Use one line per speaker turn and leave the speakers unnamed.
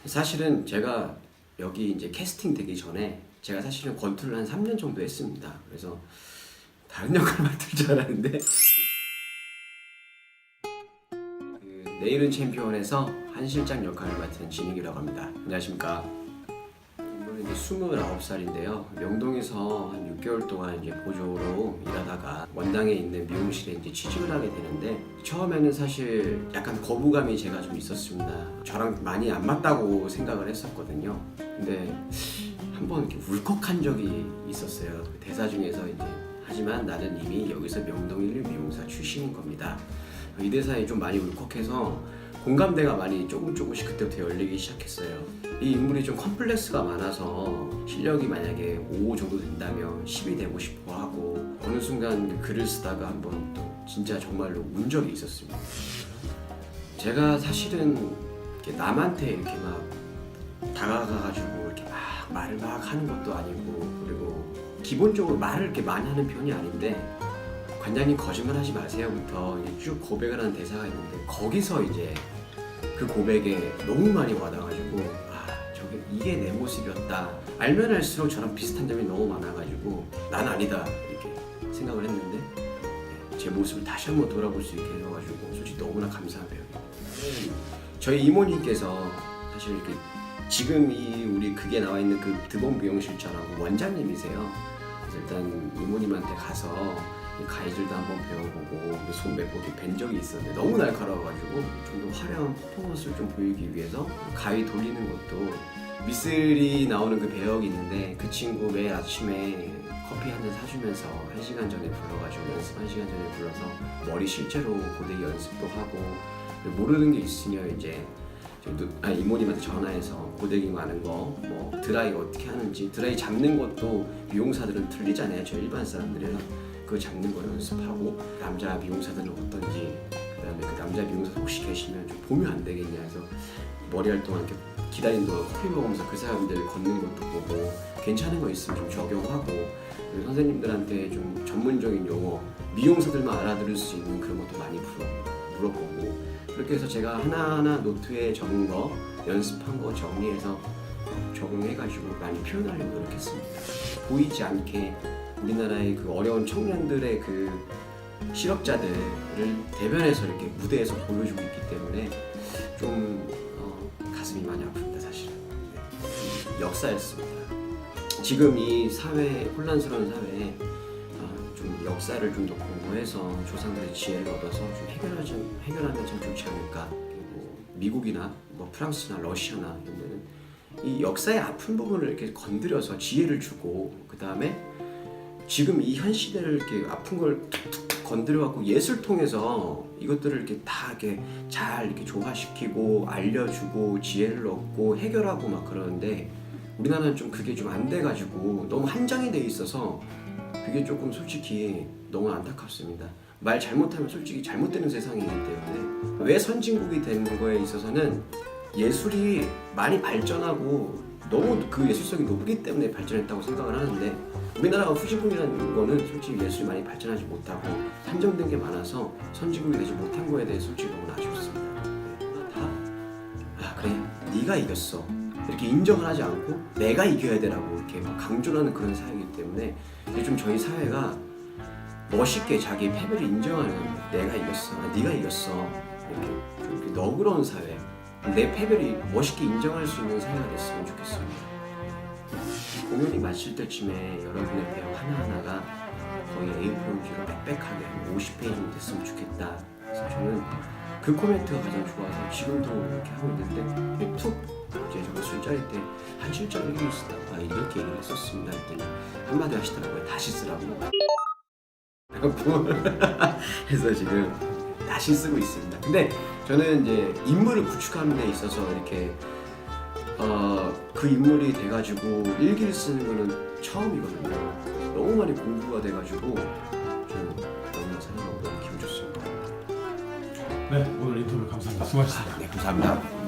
사실은 제가 여기 이제 캐스팅 되기 전에 제가 사실은 권투를 한 3년 정도 했습니다. 그래서 다른 역할 맡을 줄 알았는데 내일은 챔피언에서 한 실장 역할을 맡은 진익이라고 합니다. 안녕하십니까. 이번에 이제 29살인데요. 명동에서 한 6개월 동안 이제 보조로 일하다가 원당에 있는 미용실에 이제 취직을 하게 되는데 처음에는 사실 약간 거부감이 제가 좀 있었습니다. 저랑 많이 안 맞다고 생각을 했었거든요. 근데 한번 이렇게 울컥한 적이 있었어요. 그 대사 중에서 이제 하지만 나는 이미 여기서 명동 1류 미용사 출신인 겁니다. 이 대사에 좀 많이 울컥해서 공감대가 많이 조금씩 그때부터 열리기 시작했어요. 이 인물이 좀 컴플렉스가 많아서 실력이 만약에 5 정도 된다면 10이 되고 싶어 하고 어느 순간 그 글을 쓰다가 한번 또 진짜 정말로 운 적이 있었습니다. 제가 사실은 이렇게 남한테 이렇게 막 다가가가지고 이렇게 막 말을 막 하는 것도 아니고 그리고 기본적으로 말을 이렇게 많이 하는 편이 아닌데 관장님 거짓말하지 마세요부터 이제 쭉 고백을 하는 대사가 있는데 거기서 이제 그 고백에 너무 많이 와닿아가지고 저게 이게 내 모습이었다. 알면 알수록 저랑 비슷한 점이 너무 많아가지고 난 아니다 이렇게 생각을 했는데 제 모습을 다시 한번 돌아볼 수 있게 해줘가지고 솔직히 너무나 감사한 배우입니다. 저희 이모님께서 사실 이렇게 지금 이 우리 극에 나와 있는 그 드봉 미용실장하고 원장님이세요. 그래서 일단 이모님한테 가서 가위질도 한번 배워보고 손 몇 번 뵌 적이 있었는데 너무 날카로워가지고 좀 더 화려한 퍼포먼스를 좀 보이기 위해서 가위 돌리는 것도 미쓰리 나오는 그 배역이 있는데 그 친구 매일 아침에 커피 한 잔 사주면서 1시간 전에 불러가지고 연습 1시간 전에 불러서 머리 실제로 고데기 연습도 하고 모르는 게 있으면 이제 이모님한테 전화해서 고데기 많은 거, 뭐 드라이 어떻게 하는지 드라이 잡는 것도 미용사들은 틀리잖아요. 저 일반 사람들이랑 그거 잡는 거 연습하고 남자 미용사들은 어떤지 그다음에 그 남자 미용사 혹시 계시면 좀 보면 안 되겠냐 해서 머리할 동안 이렇게 기다린 동안 커피 먹으면서 그 사람들 걷는 것도 보고 괜찮은 거 있으면 좀 적용하고 그리고 선생님들한테 좀 전문적인 용어 미용사들만 알아들을 수 있는 그런 것도 많이 물어보고 그렇게 해서 제가 하나하나 노트에 적은 거 연습한 거 정리해서 적용해가지고 많이 표현하려고 노력했습니다. 보이지 않게 우리나라의 그 어려운 청년들의 그 실업자들을 대변해서 이렇게 무대에서 보여주고 있기 때문에 좀 가슴이 많이 아픕니다 사실은. 역사였습니다. 지금 이 사회 혼란스러운 사회에 좀 역사를 좀 더 공부해서 조상들의 지혜를 얻어서 좀 해결하면 참 좋지 않을까. 그리고 미국이나 뭐 프랑스나 러시아나 이런 이 역사의 아픈 부분을 이렇게 건드려서 지혜를 주고 그 다음에 지금 이 현 시대를 이렇게 아픈 걸 툭툭 건드려갖고 예술 통해서 이것들을 이렇게 다 이렇게 잘 이렇게 조화시키고 알려주고 지혜를 얻고 해결하고 막 그러는데 우리나라는 좀 그게 좀 안 돼가지고 너무 한정이 돼 있어서 그게 조금 솔직히 너무 안타깝습니다. 말 잘못하면 솔직히 잘못되는 세상이기 때문에 왜 선진국이 되는 거에 있어서는 예술이 많이 발전하고 너무 그 예술성이 높기 때문에 발전했다고 생각을 하는데 우리나라가 후진국이라는 거는 솔직히 예술이 많이 발전하지 못하고 한정된 게 많아서 선진국이 되지 못한 거에 대해 솔직히 너무 아쉽습니다. 다 그래 네가 이겼어 이렇게 인정을 하지 않고 내가 이겨야 되라고 이렇게 막 강조를 하는 그런 사회이기 때문에 좀 저희 사회가 멋있게 자기 패배를 인정하는 내가 이겼어 네가 이겼어 이렇게 좀 이렇게 너그러운 사회 내 패배를 멋있게 인정할 수 있는 사회가 됐으면 좋겠습니다. 공연이 마칠 때쯤에 여러분의 배역 하나하나가 거의 A4용지로 빽빽하게 50페이지 정도 됐으면 좋겠다. 그래서 저는 그 코멘트가 가장 좋아서 지금도 이렇게 하고 있는데 툭 이제 저거 술자리 때 한 실장 얘기를 쓰다가 이렇게 얘기를 했었습니다 했더니 한마디 하시더라고요. 다시 쓰라고. 그래서 지금 다시 쓰고 있습니다. 근데 저는 이제 인물을 구축하는 데 있어서 이렇게 그 인물이 돼가지고 일기를 쓰는 거는 처음이거든요. 너무 많이 공부가 돼가지고 저는 너무나 사랑하고 너무 기분 좋습니다.
네, 오늘 인터뷰 감사합니다. 수고하셨습니다.
네, 감사합니다.